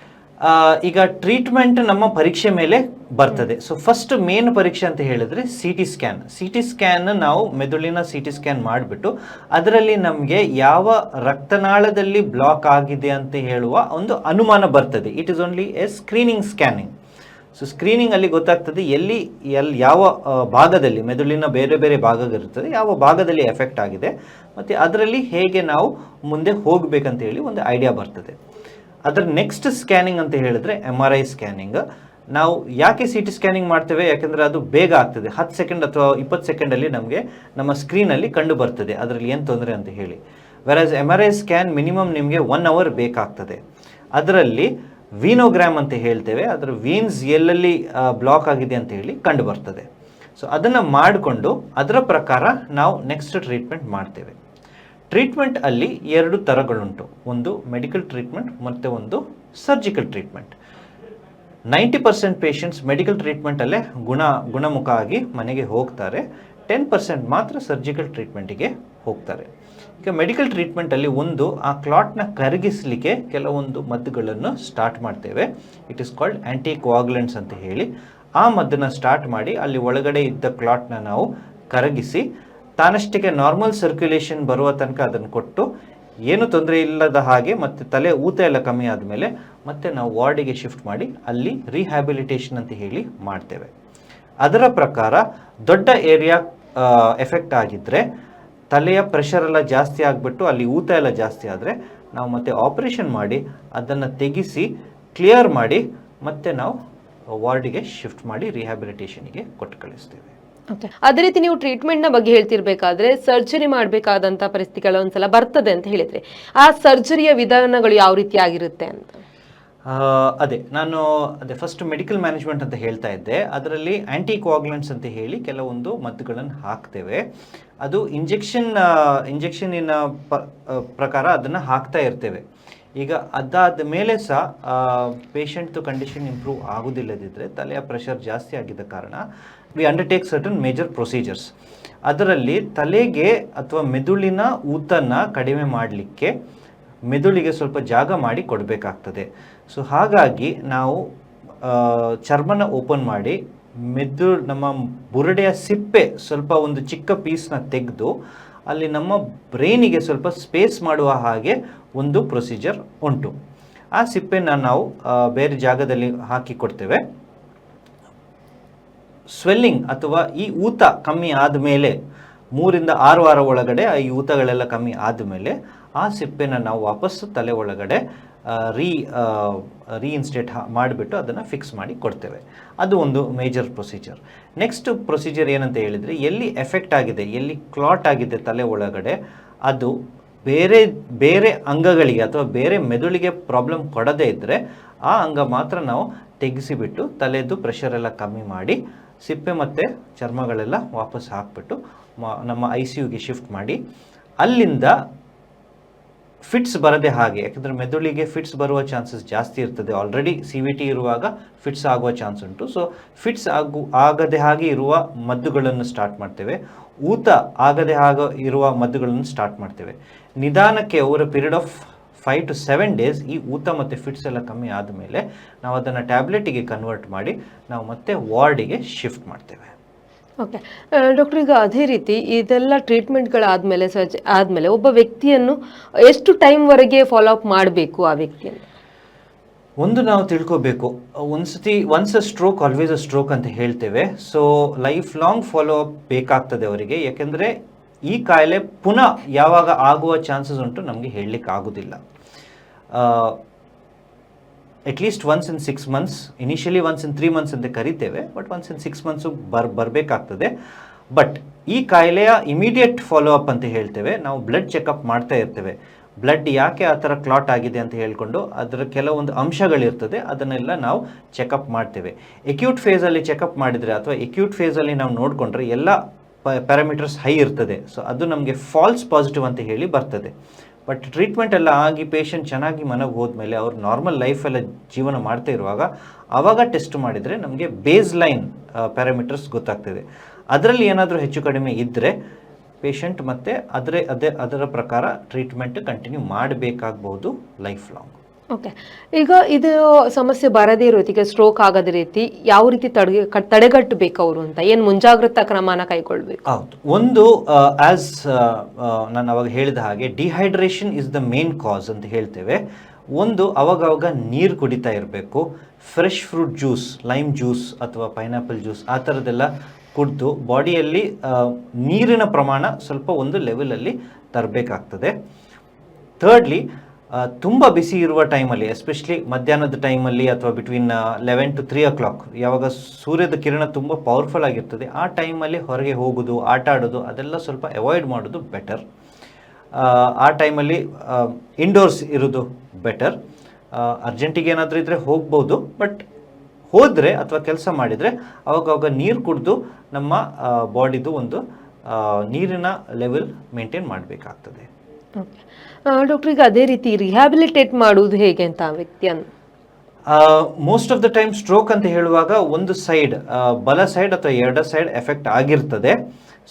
ಈಗ ಟ್ರೀಟ್ಮೆಂಟ್ ನಮ್ಮ ಪರೀಕ್ಷೆ ಮೇಲೆ ಬರ್ತದೆ. ಸೊ ಫಸ್ಟ್ ಮೇನ್ ಪರೀಕ್ಷೆ ಅಂತ ಹೇಳಿದ್ರೆ CT ಸ್ಕ್ಯಾನ್. CT ಸ್ಕ್ಯಾನ್ ನಾವು ಮೆದುಳಿನ CT ಸ್ಕ್ಯಾನ್ ಮಾಡಿಬಿಟ್ಟು ಅದರಲ್ಲಿ ನಮಗೆ ಯಾವ ರಕ್ತನಾಳದಲ್ಲಿ ಬ್ಲಾಕ್ ಆಗಿದೆ ಅಂತ ಹೇಳುವ ಒಂದು ಅನುಮಾನ ಬರ್ತದೆ. It is only A screening scanning. So screening ಅಲ್ಲಿ ಗೊತ್ತಾಗ್ತದೆ ಯಾವ ಭಾಗದಲ್ಲಿ, ಮೆದುಳಿನ ಬೇರೆ ಬೇರೆ ಭಾಗಗಳಿರ್ತದೆ, ಯಾವ ಭಾಗದಲ್ಲಿ ಎಫೆಕ್ಟ್ ಆಗಿದೆ ಮತ್ತು ಅದರಲ್ಲಿ ಹೇಗೆ ನಾವು ಮುಂದೆ ಹೋಗಬೇಕಂತ ಹೇಳಿ ಒಂದು ಐಡಿಯಾ ಬರ್ತದೆ. ಅದರ ನೆಕ್ಸ್ಟ್ ಸ್ಕ್ಯಾನಿಂಗ್ ಅಂತ ಹೇಳಿದ್ರೆ MRI ಸ್ಕ್ಯಾನಿಂಗ್. ನಾವು ಯಾಕೆ CT ಸ್ಕ್ಯಾನಿಂಗ್ ಮಾಡ್ತೇವೆ? ಯಾಕೆಂದರೆ ಅದು ಬೇಗ ಆಗ್ತದೆ, 10 ಸೆಕೆಂಡ್ ಅಥವಾ 20 ಸೆಕೆಂಡಲ್ಲಿ ನಮಗೆ ನಮ್ಮ ಸ್ಕ್ರೀನಲ್ಲಿ ಕಂಡು ಬರ್ತದೆ ಅದರಲ್ಲಿ ಏನು ತೊಂದರೆ ಅಂತ ಹೇಳಿ. ವೆರಾಸ್ MRI ಸ್ಕ್ಯಾನ್ ಮಿನಿಮಮ್ ನಿಮಗೆ 1 ಅವರ್ ಬೇಕಾಗ್ತದೆ. ಅದರಲ್ಲಿ ವೀನೋಗ್ರಾಮ್ ಅಂತ ಹೇಳ್ತೇವೆ, ಅದರ ವೀನ್ಸ್ ಎಲ್ಲೆಲ್ಲಿ ಬ್ಲಾಕ್ ಆಗಿದೆ ಅಂತ ಹೇಳಿ ಕಂಡು ಬರ್ತದೆ. ಸೊ ಅದನ್ನು ಮಾಡಿಕೊಂಡು ಅದರ ಪ್ರಕಾರ ನಾವು ನೆಕ್ಸ್ಟ್ ಟ್ರೀಟ್ಮೆಂಟ್ ಮಾಡ್ತೇವೆ. ಟ್ರೀಟ್ಮೆಂಟ್ ಅಲ್ಲಿ 2 ಥರಗಳುಂಟು, ಒಂದು ಮೆಡಿಕಲ್ ಟ್ರೀಟ್ಮೆಂಟ್ ಮತ್ತು ಒಂದು ಸರ್ಜಿಕಲ್ ಟ್ರೀಟ್ಮೆಂಟ್. 90% ಪೇಷಂಟ್ಸ್ ಮೆಡಿಕಲ್ ಟ್ರೀಟ್ಮೆಂಟಲ್ಲೇ ಗುಣಮುಖ ಆಗಿ ಮನೆಗೆ ಹೋಗ್ತಾರೆ, 10% ಮಾತ್ರ ಸರ್ಜಿಕಲ್ ಟ್ರೀಟ್ಮೆಂಟಿಗೆ ಹೋಗ್ತಾರೆ. ಈಗ ಮೆಡಿಕಲ್ ಟ್ರೀಟ್ಮೆಂಟಲ್ಲಿ ಒಂದು ಆ ಕ್ಲಾಟ್ನ ಕರಗಿಸಲಿಕ್ಕೆ ಕೆಲವೊಂದು ಮದ್ದುಗಳನ್ನು ಸ್ಟಾರ್ಟ್ ಮಾಡ್ತೇವೆ. ಇಟ್ ಈಸ್ ಕಾಲ್ಡ್ ಆ್ಯಂಟಿಕೋಆಗುಲೆಂಟ್ಸ್ ಅಂತ ಹೇಳಿ. ಆ ಮದ್ದನ್ನು ಸ್ಟಾರ್ಟ್ ಮಾಡಿ ಅಲ್ಲಿ ಒಳಗಡೆ ಇದ್ದ ಕ್ಲಾಟ್ನ ನಾವು ಕರಗಿಸಿ ತಾನಷ್ಟಕ್ಕೆ ನಾರ್ಮಲ್ ಸರ್ಕ್ಯುಲೇಷನ್ ಬರುವ ತನಕ ಅದನ್ನು ಕೊಟ್ಟು ಏನು ತೊಂದರೆ ಇಲ್ಲದ ಹಾಗೆ ಮತ್ತು ತಲೆ ಊತ ಎಲ್ಲ ಕಮ್ಮಿ ಆದಮೇಲೆ ಮತ್ತೆ ನಾವು ವಾರ್ಡಿಗೆ ಶಿಫ್ಟ್ ಮಾಡಿ ಅಲ್ಲಿ ರಿಹ್ಯಾಬಿಲಿಟೇಷನ್ ಅಂತ ಹೇಳಿ ಮಾಡ್ತೇವೆ. ಅದರ ಪ್ರಕಾರ ದೊಡ್ಡ ಏರಿಯಾ ಎಫೆಕ್ಟ್ ಆಗಿದ್ದರೆ, ತಲೆಯ ಪ್ರೆಷರ್ ಎಲ್ಲ ಜಾಸ್ತಿ ಆಗಿಬಿಟ್ಟು ಅಲ್ಲಿ ಊತ ಎಲ್ಲ ಜಾಸ್ತಿ ಆದರೆ ನಾವು ಮತ್ತೆ ಆಪರೇಷನ್ ಮಾಡಿ ಅದನ್ನು ತೆಗಿಸಿ ಕ್ಲಿಯರ್ ಮಾಡಿ ಮತ್ತೆ ನಾವು ವಾರ್ಡಿಗೆ ಶಿಫ್ಟ್ ಮಾಡಿ ರಿಹ್ಯಾಬಿಲಿಟೇಷನ್ಗೆ ಕೊಟ್ಟು ಕಳಿಸ್ತೇವೆ. ಅದೇ ರೀತಿ ನೀವು ಟ್ರೀಟ್ಮೆಂಟ್ನ ಬಗ್ಗೆ ಹೇಳ್ತಿರ್ಬೇಕಾದ್ರೆ ಸರ್ಜರಿ ಮಾಡಬೇಕಾದಂಥ ಪರಿಸ್ಥಿತಿಗಳು ಒಂದ್ಸಲ ಬರ್ತದೆ ಅಂತ ಹೇಳಿದ್ರೆ, ಆ ಸರ್ಜರಿಯ ವಿಧಾನಗಳು ಯಾವ ರೀತಿ ಆಗಿರುತ್ತೆ ಅಂತ? ಅದೇ ಫಸ್ಟ್ ಮೆಡಿಕಲ್ ಮ್ಯಾನೇಜ್ಮೆಂಟ್ ಅಂತ ಹೇಳ್ತಾ ಇದ್ದೆ. ಅದರಲ್ಲಿ ಆ್ಯಂಟಿಕೋಆಗುಲೆಂಟ್ಸ್ ಅಂತ ಹೇಳಿ ಕೆಲವೊಂದು ಮದ್ದುಗಳನ್ನು ಹಾಕ್ತೇವೆ. ಅದು ಇಂಜೆಕ್ಷನಿನ ಪ್ರಕಾರ ಅದನ್ನು ಹಾಕ್ತಾ ಇರ್ತೇವೆ. ಈಗ ಅದಾದ ಮೇಲೆ ಸಹ ಪೇಷಂಟ್ದು ಕಂಡೀಷನ್ ಇಂಪ್ರೂವ್ ಆಗೋದಿಲ್ಲದಿದ್ದರೆ, ತಲೆಯ ಪ್ರೆಷರ್ ಜಾಸ್ತಿ ಆಗಿದ್ದ ಕಾರಣ we undertake certain major procedures. ಅದರಲ್ಲಿ ತಲೆಗೆ ಅಥವಾ ಮೆದುಳಿನ ಊತನ ಕಡಿಮೆ ಮಾಡಲಿಕ್ಕೆ ಮೆದುಳಿಗೆ ಸ್ವಲ್ಪ ಜಾಗ ಮಾಡಿ ಕೊಡಬೇಕಾಗ್ತದೆ. ಸೊ ಹಾಗಾಗಿ ನಾವು ಚರ್ಮನ ಓಪನ್ ಮಾಡಿ ನಮ್ಮ ಬುರುಡೆಯ ಸಿಪ್ಪೆ ಸ್ವಲ್ಪ ಒಂದು ಚಿಕ್ಕ ಪೀಸ್ನ ತೆಗೆದು ಅಲ್ಲಿ ನಮ್ಮ ಬ್ರೈನಿಗೆ ಸ್ವಲ್ಪ ಸ್ಪೇಸ್ ಮಾಡುವ ಹಾಗೆ ಒಂದು ಪ್ರೊಸೀಜರ್ ಉಂಟು. ಆ ಸಿಪ್ಪೆನ ನಾವು ಬೇರೆ ಜಾಗದಲ್ಲಿ ಹಾಕಿ ಕೊಡ್ತೇವೆ. ಸ್ವೆಲ್ಲಿಂಗ್ ಅಥವಾ ಈ ಊತ ಕಮ್ಮಿ ಆದಮೇಲೆ 3 ರಿಂದ 6 ವಾರ ಒಳಗಡೆ ಈ ಊತಗಳೆಲ್ಲ ಕಮ್ಮಿ ಆದಮೇಲೆ ಆ ಸಿಪ್ಪೆನ ನಾವು ವಾಪಸ್ಸು ತಲೆ ಒಳಗಡೆ ರೀಇನ್ಸ್ಟೇಟ್ ಮಾಡಿಬಿಟ್ಟು ಅದನ್ನು ಫಿಕ್ಸ್ ಮಾಡಿ ಕೊಡ್ತೇವೆ. ಅದು ಒಂದು ಮೇಜರ್ ಪ್ರೊಸೀಜರ್. ನೆಕ್ಸ್ಟ್ ಪ್ರೊಸೀಜರ್ ಏನಂತ ಹೇಳಿದರೆ, ಎಲ್ಲಿ ಎಫೆಕ್ಟ್ ಆಗಿದೆ, ಎಲ್ಲಿ ಕ್ಲಾಟ್ ಆಗಿದೆ ತಲೆ ಒಳಗಡೆ, ಅದು ಬೇರೆ ಅಂಗಗಳಿಗೆ ಅಥವಾ ಬೇರೆ ಮೆದುಳಿಗೆ ಪ್ರಾಬ್ಲಮ್ ಕೊಡದೇ ಇದ್ದರೆ ಆ ಅಂಗ ಮಾತ್ರ ನಾವು ತೆಗೆಸಿಬಿಟ್ಟು ತಲೆದು ಪ್ರೆಷರ್ ಎಲ್ಲ ಕಮ್ಮಿ ಮಾಡಿ ಸಿಪ್ಪೆ ಮತ್ತು ಚರ್ಮಗಳೆಲ್ಲ ವಾಪಸ್ ಹಾಕಿಬಿಟ್ಟು ನಮ್ಮ ICUಗೆ ಶಿಫ್ಟ್ ಮಾಡಿ ಅಲ್ಲಿಂದ ಫಿಟ್ಸ್ ಬರದೆ ಹಾಗೆ, ಯಾಕಂದರೆ ಮೆದುಳಿಗೆ ಫಿಟ್ಸ್ ಬರುವ ಚಾನ್ಸಸ್ ಜಾಸ್ತಿ ಇರ್ತದೆ. ಆಲ್ರೆಡಿ CVT ಇರುವಾಗ ಫಿಟ್ಸ್ ಆಗುವ ಚಾನ್ಸ್ ಉಂಟು. ಸೊ ಫಿಟ್ಸ್ ಆಗದೆ ಹಾಗೆ ಇರುವ ಮದ್ದುಗಳನ್ನು ಸ್ಟಾರ್ಟ್ ಮಾಡ್ತೇವೆ. ಊತ ಆಗದೆ ಇರುವ ಮದ್ದುಗಳನ್ನು ಸ್ಟಾರ್ಟ್ ಮಾಡ್ತೇವೆ. ನಿಧಾನಕ್ಕೆ over A period of 5 to 7 days ಈ ಊತ ಮತ್ತು ಫಿಟ್ಸ್ ಎಲ್ಲ ಕಮ್ಮಿ ಆದಮೇಲೆ ನಾವು ಅದನ್ನು ಟ್ಯಾಬ್ಲೆಟಿಗೆ ಕನ್ವರ್ಟ್ ಮಾಡಿ ನಾವು ಮತ್ತೆ ವಾರ್ಡಿಗೆ ಶಿಫ್ಟ್ ಮಾಡ್ತೇವೆ. ಓಕೆ ಡಾಕ್ಟರ್, ಈಗ ಅದೇ ರೀತಿ ಇದೆಲ್ಲ ಟ್ರೀಟ್ಮೆಂಟ್ಗಳಾದಮೇಲೆ ಆದಮೇಲೆ ಒಬ್ಬ ವ್ಯಕ್ತಿಯನ್ನು ಎಷ್ಟು ಟೈಮ್ವರೆಗೆ ಫಾಲೋ ಅಪ್ ಮಾಡಬೇಕು ಆ ವ್ಯಕ್ತಿಯನ್ನು? ಒಂದು ನಾವು ತಿಳ್ಕೋಬೇಕು, once a stroke always a stroke ಅಂತ ಹೇಳ್ತೇವೆ. So life long follow up ಬೇಕಾಗ್ತದೆ ಅವರಿಗೆ. ಯಾಕೆಂದರೆ ಈ ಕಾಯಿಲೆ ಪುನಃ ಯಾವಾಗ ಆಗುವ ಚಾನ್ಸಸ್ ಉಂಟು ನಮಗೆ ಹೇಳಲಿಕ್ಕೆ ಆಗೋದಿಲ್ಲ. At least once in 6 months, initially once in 3 months ಅಂತ ಕರಿತೇವೆ, ಬಟ್ ಒನ್ಸ್ ಇನ್ 6 months ಬರಬೇಕಾಗ್ತದೆ. ಬಟ್ ಈ ಕಾಯಿಲೆಯ ಇಮಿಡಿಯೇಟ್ ಫಾಲೋ ಅಪ್ ಅಂತ ಹೇಳ್ತೇವೆ. ನಾವು ಬ್ಲಡ್ ಚೆಕಪ್ ಮಾಡ್ತಾ ಇರ್ತೇವೆ. ಬ್ಲಡ್ ಯಾಕೆ ಆ ಥರ ಕ್ಲಾಟ್ ಆಗಿದೆ ಅಂತ ಹೇಳ್ಕೊಂಡು ಅದರ ಕೆಲವೊಂದು ಅಂಶಗಳಿರ್ತದೆ, ಅದನ್ನೆಲ್ಲ ನಾವು ಚೆಕಪ್ ಮಾಡ್ತೇವೆ. ಎಕ್ಯೂಟ್ ಫೇಸಲ್ಲಿ ಚೆಕಪ್ ಮಾಡಿದರೆ ಅಥವಾ ಎಕ್ಯೂಟ್ ಫೇಸಲ್ಲಿ ನಾವು ನೋಡಿಕೊಂಡ್ರೆ ಎಲ್ಲ ಪ್ಯಾರಾಮೀಟರ್ಸ್ ಹೈ ಇರ್ತದೆ. ಸೊ ಅದು ನಮಗೆ ಫಾಲ್ಸ್ ಪಾಸಿಟಿವ್ ಅಂತ ಹೇಳಿ ಬರ್ತದೆ. ಬಟ್ ಟ್ರೀಟ್ಮೆಂಟ್ ಎಲ್ಲ ಆಗಿ ಪೇಷಂಟ್ ಚೆನ್ನಾಗಿ ಮನೆಗೆ ಹೋದ್ಮೇಲೆ ಅವ್ರು ನಾರ್ಮಲ್ ಲೈಫೆಲ್ಲ ಜೀವನ ಮಾಡ್ತಾ ಇರುವಾಗ ಆವಾಗ ಟೆಸ್ಟ್ ಮಾಡಿದರೆ ನಮಗೆ ಬೇಸ್ ಲೈನ್ ಪ್ಯಾರಾಮೀಟರ್ಸ್ ಗೊತ್ತಾಗ್ತದೆ. ಅದರಲ್ಲಿ ಏನಾದರೂ ಹೆಚ್ಚು ಕಡಿಮೆ ಇದ್ದರೆ ಪೇಷಂಟ್ ಮತ್ತೆ ಅದರ ಪ್ರಕಾರ ಟ್ರೀಟ್ಮೆಂಟ್ ಕಂಟಿನ್ಯೂ ಮಾಡಬೇಕಾಗಬಹುದು ಲೈಫ್ ಲಾಂಗ್. ಓಕೆ, ಈಗ ಇದು ಸಮಸ್ಯೆ ಬರದೇ ಇರೋ ರೀತಿಗೆ ಸ್ಟ್ರೋಕ್ ಆಗದ ರೀತಿ ಯಾವ ರೀತಿ ತಡೆಗಟ್ಟಬೇಕು ಅವರು ಅಂತ ಏನು ಮುಂಜಾಗ್ರತಾ ಕ್ರಮನ ಕೈಗೊಳ್ಬೇಕು? ಹೌದು, ಒಂದು ಆಸ್ ನಾನು ಅವಾಗ ಹೇಳಿದ ಹಾಗೆ ಡಿಹೈಡ್ರೇಷನ್ ಇಸ್ ದ ಮೇನ್ ಕಾಸ್ ಅಂತ ಹೇಳ್ತೇವೆ. ಒಂದು ಅವಾಗವಾಗ ನೀರು ಕುಡಿತಾ ಇರಬೇಕು. Fresh fruit juice, lime juice ಅಥವಾ ಪೈನಾಪಲ್ ಜ್ಯೂಸ್ ಆ ಥರದ್ದೆಲ್ಲ ಕುಡಿದು ಬಾಡಿಯಲ್ಲಿ ನೀರಿನ ಪ್ರಮಾಣ ಸ್ವಲ್ಪ ಒಂದು ಲೆವೆಲಲ್ಲಿ ತರಬೇಕಾಗ್ತದೆ. ಥರ್ಡ್ಲಿ, ತುಂಬ ಬಿಸಿ ಇರುವ ಟೈಮಲ್ಲಿ, ಎಸ್ಪೆಷಲಿ ಮಧ್ಯಾಹ್ನದ ಟೈಮಲ್ಲಿ ಅಥವಾ ಬಿಟ್ವೀನ್ 11 to 3 o'clock, ಯಾವಾಗ ಸೂರ್ಯದ ಕಿರಣ ತುಂಬ ಪವರ್ಫುಲ್ ಆಗಿರ್ತದೆ, ಆ ಟೈಮಲ್ಲಿ ಹೊರಗೆ ಹೋಗೋದು, ಆಟ ಆಡೋದು ಅದೆಲ್ಲ ಸ್ವಲ್ಪ ಅವಾಯ್ಡ್ ಮಾಡೋದು ಬೆಟರ್. ಆ ಟೈಮಲ್ಲಿ ಇಂಡೋರ್ಸ್ ಇರೋದು ಬೆಟರ್. ಅರ್ಜೆಂಟಿಗೆ ಏನಾದರೂ ಇದ್ದರೆ ಹೋಗ್ಬೋದು, ಬಟ್ ಹೋದರೆ ಅಥವಾ ಕೆಲಸ ಮಾಡಿದರೆ ಅವಾಗವಾಗ ನೀರು ಕುಡಿದು ನಮ್ಮ ಬಾಡಿದು ಒಂದು ನೀರಿನ ಲೆವೆಲ್ ಮೇಂಟೈನ್ ಮಾಡಬೇಕಾಗ್ತದೆ. ಓಕೆ ಡಾಕ್ಟರ್, ಈಗ ಅದೇ ರೀತಿ ರಿಹ್ಯಾಬಿಲಿಟೇಟ್ ಮಾಡುವುದು ಹೇಗೆ ಅಂತ ಆ ವ್ಯಕ್ತಿಯನ್ನು? Most of the time stroke ಅಂತ ಹೇಳುವಾಗ ಒಂದು ಸೈಡ್, ಬಲ ಸೈಡ್ ಅಥವಾ ಎರಡ ಸೈಡ್ ಎಫೆಕ್ಟ್ ಆಗಿರ್ತದೆ.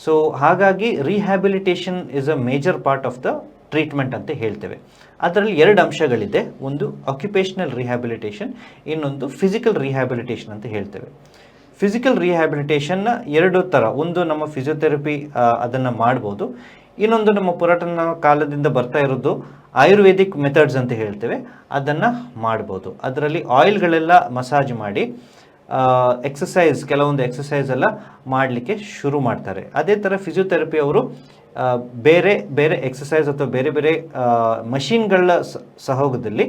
ಸೊ ಹಾಗಾಗಿ rehabilitation is a major part of the treatment ಅಂತ ಹೇಳ್ತೇವೆ. ಅದರಲ್ಲಿ 2 ಅಂಶಗಳಿದೆ. ಒಂದು ಆಕ್ಯುಪೇಷನಲ್ ರಿಹ್ಯಾಬಿಲಿಟೇಷನ್, ಇನ್ನೊಂದು ಫಿಸಿಕಲ್ ರಿಹ್ಯಾಬಿಲಿಟೇಷನ್ ಅಂತ ಹೇಳ್ತೇವೆ. ಫಿಸಿಕಲ್ ರಿಹ್ಯಾಬಿಲಿಟೇಷನ್ನ 2 ಥರ. ಒಂದು ನಮ್ಮ ಫಿಸಿಯೋಥೆರಪಿ ಅದನ್ನು ಮಾಡ್ಬೋದು, ಇನ್ನೊಂದು ನಮ್ಮ ಪುರಾತನ ಕಾಲದಿಂದ ಬರ್ತಾ ಇರೋದು ಆಯುರ್ವೇದಿಕ್ ಮೆಥಡ್ಸ್ ಅಂತ ಹೇಳ್ತೇವೆ, ಅದನ್ನು ಮಾಡ್ಬೋದು. ಅದರಲ್ಲಿ ಆಯಿಲ್ಗಳೆಲ್ಲ ಮಸಾಜ್ ಮಾಡಿ ಎಕ್ಸಸೈಸ್, ಕೆಲವೊಂದು ಎಕ್ಸಸೈಸ್ ಎಲ್ಲ ಮಾಡಲಿಕ್ಕೆ ಶುರು ಮಾಡ್ತಾರೆ. ಅದೇ ಥರ ಫಿಸಿಯೋಥೆರಪಿ ಅವರು ಬೇರೆ ಬೇರೆ ಎಕ್ಸಸೈಸ್ ಅಥವಾ ಬೇರೆ ಬೇರೆ ಮಷೀನ್ಗಳ ಸಹಯೋಗದಲ್ಲಿ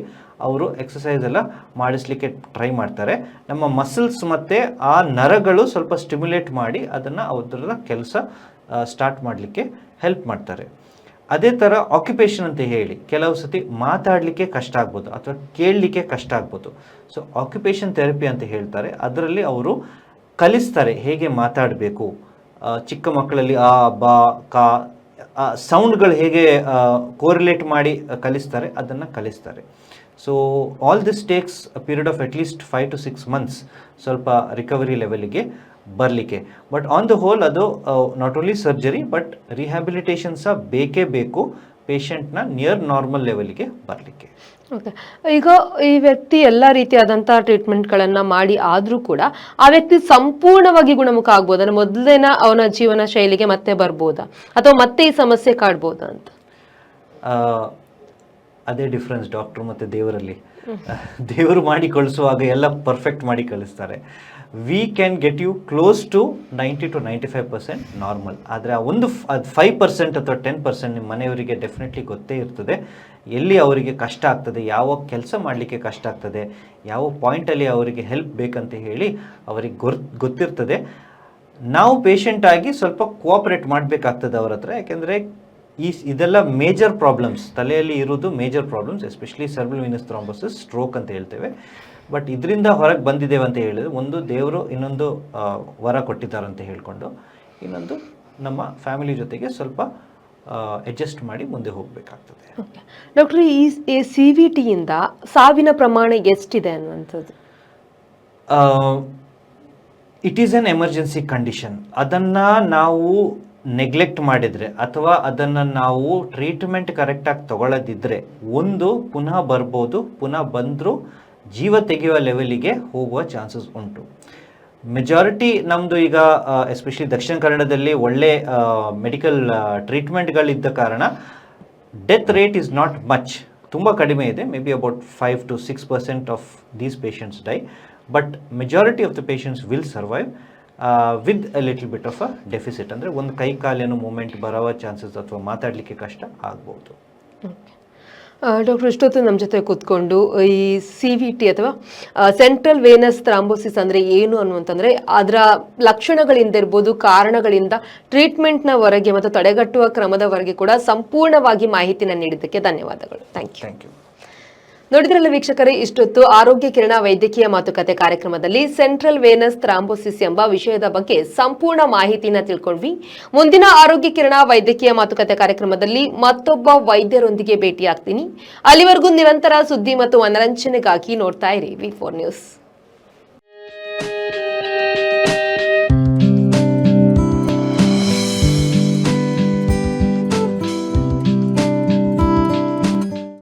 ಅವರು ಎಕ್ಸಸೈಸ್ ಎಲ್ಲ ಮಾಡಿಸ್ಲಿಕ್ಕೆ ಟ್ರೈ ಮಾಡ್ತಾರೆ. ನಮ್ಮ ಮಸಲ್ಸ್ ಮತ್ತು ಆ ನರಗಳು ಸ್ವಲ್ಪ ಸ್ಟಿಮ್ಯುಲೇಟ್ ಮಾಡಿ ಅದನ್ನು ಅದರ ಕೆಲಸ ಸ್ಟಾರ್ಟ್ ಮಾಡಲಿಕ್ಕೆ ಹೆಲ್ಪ್ ಮಾಡ್ತಾರೆ. ಅದೇ ಥರ ಆಕ್ಯುಪೇಷನ್ ಅಂತ ಹೇಳಿ ಕೆಲವು ಸತಿ ಮಾತಾಡಲಿಕ್ಕೆ ಕಷ್ಟ ಆಗ್ಬೋದು ಅಥವಾ ಕೇಳಲಿಕ್ಕೆ ಕಷ್ಟ ಆಗ್ಬೋದು. ಸೊ ಆಕ್ಯುಪೇಷನ್ ಥೆರಪಿ ಅಂತ ಹೇಳ್ತಾರೆ. ಅದರಲ್ಲಿ ಅವರು ಕಲಿಸ್ತಾರೆ ಹೇಗೆ ಮಾತಾಡಬೇಕು. ಚಿಕ್ಕ ಮಕ್ಕಳಲ್ಲಿ ಆ, ಬಾ, ಕಾ ಸೌಂಡ್ಗಳು ಹೇಗೆ ಕೋರಿಲೇಟ್ ಮಾಡಿ ಕಲಿಸ್ತಾರೆ, ಅದನ್ನು ಕಲಿಸ್ತಾರೆ. So all this takes a period of at least 5 to 6 months ಸ್ವಲ್ಪ ರಿಕವರಿ ಲೆವೆಲ್ಗೆ ಬರಲಿಕ್ಕೆ. ಬಟ್ ಆನ್ ದ ಹೋಲ್ ಅದು not only surgery but rehabilitation ಸಹ ಬೇಕೇ ಬೇಕು ಪೇಷಂಟ್ನ ನಿಯರ್ ನಾರ್ಮಲ್ ಲೆವೆಲ್ಗೆ ಬರಲಿಕ್ಕೆ. ಓಕೆ, ಈಗ ಈ ವ್ಯಕ್ತಿ ಎಲ್ಲ ರೀತಿಯಾದಂಥ ಟ್ರೀಟ್ಮೆಂಟ್ಗಳನ್ನು ಮಾಡಿ ಆದರೂ ಕೂಡ ಆ ವ್ಯಕ್ತಿ ಸಂಪೂರ್ಣವಾಗಿ ಗುಣಮುಖ ಆಗ್ಬೋದಾ? ಮೊದಲಿನ ಅವನ ಜೀವನ ಶೈಲಿಗೆ ಮತ್ತೆ ಬರ್ಬೋದಾ ಅಥವಾ ಮತ್ತೆ ಈ ಸಮಸ್ಯೆ ಕಾಡ್ಬೋದಾ ಅಂತ? ಅದೇ ಡಿಫ್ರೆನ್ಸ್ ಡಾಕ್ಟ್ರು ಮತ್ತು ದೇವರಲ್ಲಿ. ದೇವರು ಮಾಡಿ ಕಳಿಸುವಾಗ ಎಲ್ಲ ಪರ್ಫೆಕ್ಟ್ ಮಾಡಿ ಕಳಿಸ್ತಾರೆ. We can get you close to 90 to 95% normal. ಆದರೆ ಆ ಒಂದು 5% ಅಥವಾ 10% ನಿಮ್ಮ ಮನೆಯವರಿಗೆ ಡೆಫಿನೆಟ್ಲಿ ಗೊತ್ತೇ ಇರ್ತದೆ ಎಲ್ಲಿ ಅವರಿಗೆ ಕಷ್ಟ ಆಗ್ತದೆ, ಯಾವ ಕೆಲಸ ಮಾಡಲಿಕ್ಕೆ ಕಷ್ಟ ಆಗ್ತದೆ, ಯಾವ ಪಾಯಿಂಟಲ್ಲಿ ಅವರಿಗೆ ಹೆಲ್ಪ್ ಬೇಕಂತ ಹೇಳಿ ಅವರಿಗೆ ಗೊತ್ತಿರ್ತದೆ. ನಾವು ಪೇಷಂಟ್ ಆಗಿ ಸ್ವಲ್ಪ ಕೋಆಪ್ರೇಟ್ ಮಾಡಬೇಕಾಗ್ತದೆ ಅವ್ರ ಹತ್ರ. ಯಾಕೆಂದರೆ ಇದೆಲ್ಲ ಮೇಜರ್ ಪ್ರಾಬ್ಲಮ್ಸ್, ತಲೆಯಲ್ಲಿ ಇರೋದು major problems, especially cerebral Venus thrombosis, stroke ಅಂತ ಹೇಳ್ತೇವೆ. ಬಟ್ ಇದರಿಂದ ಹೊರಗೆ ಬಂದಿದ್ದೇವೆ ಅಂತ ಹೇಳಿದ್ರೆ ಒಂದು ದೇವರು ಇನ್ನೊಂದು ವರ ಕೊಟ್ಟಿದ್ದಾರೆ ಅಂತ ಹೇಳಿಕೊಂಡು ಇನ್ನೊಂದು ನಮ್ಮ ಫ್ಯಾಮಿಲಿ ಜೊತೆಗೆ ಸ್ವಲ್ಪ ಅಡ್ಜಸ್ಟ್ ಮಾಡಿ ಮುಂದೆ ಹೋಗಬೇಕಾಗ್ತದೆ. ಡಾಕ್ಟರ್, ಈ CVT ಇಂದ ಸಾವಿನ ಪ್ರಮಾಣ ಎಷ್ಟಿದೆ ಅನ್ನುವಂಥದ್ದು? It is N emergency condition. ಅದನ್ನು ನಾವು ನೆಗ್ಲೆಕ್ಟ್ ಮಾಡಿದರೆ ಅಥವಾ ಅದನ್ನು ನಾವು ಟ್ರೀಟ್ಮೆಂಟ್ ಕರೆಕ್ಟಾಗಿ ತಗೊಳ್ಳದಿದ್ದರೆ ಒಂದು ಪುನಃ ಬರ್ಬೋದು, ಪುನಃ ಬಂದರೂ ಜೀವ ತೆಗೆಯುವ ಲೆವೆಲಿಗೆ ಹೋಗುವ ಚಾನ್ಸಸ್ ಉಂಟು. ಮೆಜಾರಿಟಿ ನಮ್ಮದು ಈಗ ಎಸ್ಪೆಷಲಿ ದಕ್ಷಿಣ ಕನ್ನಡದಲ್ಲಿ ಒಳ್ಳೆ ಮೆಡಿಕಲ್ ಟ್ರೀಟ್ಮೆಂಟ್ಗಳಿದ್ದ ಕಾರಣ death rate is not much, ತುಂಬ ಕಡಿಮೆ ಇದೆ. Maybe about 5 to 6% of these patients die, but majority of the patients will survive with a little bit of a deficit. ಅಂದರೆ ಒಂದು ಕೈ ಕಾಲೇನು ಮೂಮೆಂಟ್ ಬರೋ ಚಾನ್ಸಸ್ ಅಥವಾ ಮಾತಾಡಲಿಕ್ಕೆ ಕಷ್ಟ ಆಗ್ಬೋದು. ಡಾಕ್ಟರ್, ಇಷ್ಟೊತ್ತು ನಮ್ಮ ಜೊತೆ ಕೂತ್ಕೊಂಡು ಈ CVT ಅಥವಾ ಸೆಂಟ್ರಲ್ ವೇನಸ್ ಥ್ರಾಂಬೋಸಿಸ್ ಅಂದರೆ ಏನು ಅನ್ನುವಂತಂದರೆ ಅದರ ಲಕ್ಷಣಗಳಿಂದ ಇರ್ಬೋದು, ಕಾರಣಗಳಿಂದ ಟ್ರೀಟ್ಮೆಂಟ್ನವರೆಗೆ ಮತ್ತು ತಡೆಗಟ್ಟುವ ಕ್ರಮದವರೆಗೆ ಕೂಡ ಸಂಪೂರ್ಣವಾಗಿ ಮಾಹಿತಿನ ನೀಡಿದ್ದಕ್ಕೆ ಧನ್ಯವಾದಗಳು. Thank you. ನೋಡಿದ್ರಲ್ಲ ವೀಕ್ಷಕರೇ, ಇಷ್ಟೊತ್ತು ಆರೋಗ್ಯ ಕಿರಣ ವೈದ್ಯಕೀಯ ಮಾತುಕತೆ ಕಾರ್ಯಕ್ರಮದಲ್ಲಿ ಸೆಂಟ್ರಲ್ ವೇನಸ್ ಥ್ರಾಂಬೋಸಿಸ್ ಎಂಬ ವಿಷಯದ ಬಗ್ಗೆ ಸಂಪೂರ್ಣ ಮಾಹಿತಿನ ತಿಳ್ಕೊಂಡ್ವಿ. ಮುಂದಿನ ಆರೋಗ್ಯ ಕಿರಣ ವೈದ್ಯಕೀಯ ಮಾತುಕತೆ ಕಾರ್ಯಕ್ರಮದಲ್ಲಿ ಮತ್ತೊಬ್ಬ ವೈದ್ಯರೊಂದಿಗೆ ಭೇಟಿಯಾಗ್ತೀನಿ. ಅಲ್ಲಿವರೆಗೂ ನಿರಂತರ ಸುದ್ದಿ ಮತ್ತು ಮನರಂಜನೆಗಾಗಿ ನೋಡ್ತಾ ಇರಿ V4 ನ್ಯೂಸ್.